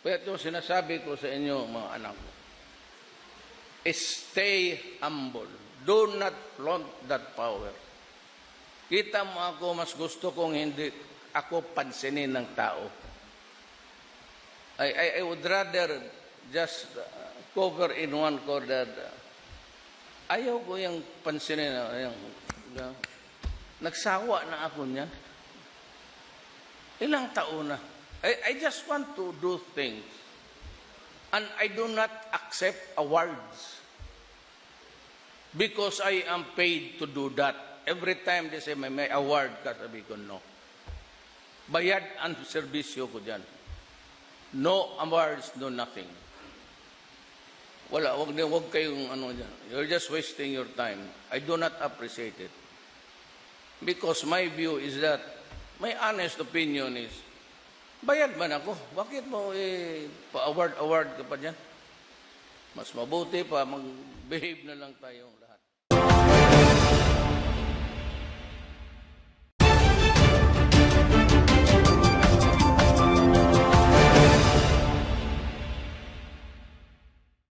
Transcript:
Kaya yung sinasabi ko sa inyo, mga anak ko, stay humble. Do not flaunt that power. Kita mo ako, mas gusto kong hindi ako pansinin ng tao. I would rather just cover in one corner. Ayaw ko yung pansinin. Nagsawa na ako niya. Ilang taon na. I just want to do things. And I do not accept awards. Because I am paid to do that. Every time they say, may award ka, sabi ko, no. Bayad ang serbisyo ko dyan. No awards, no nothing. Wala, wag kayong ano dyan. You're just wasting your time. I do not appreciate it. Because my view is that, my honest opinion is, bayad man ako. Bakit mo pa-award ka pa dyan? Mas mabuti pa, mag-behave na lang tayong lahat.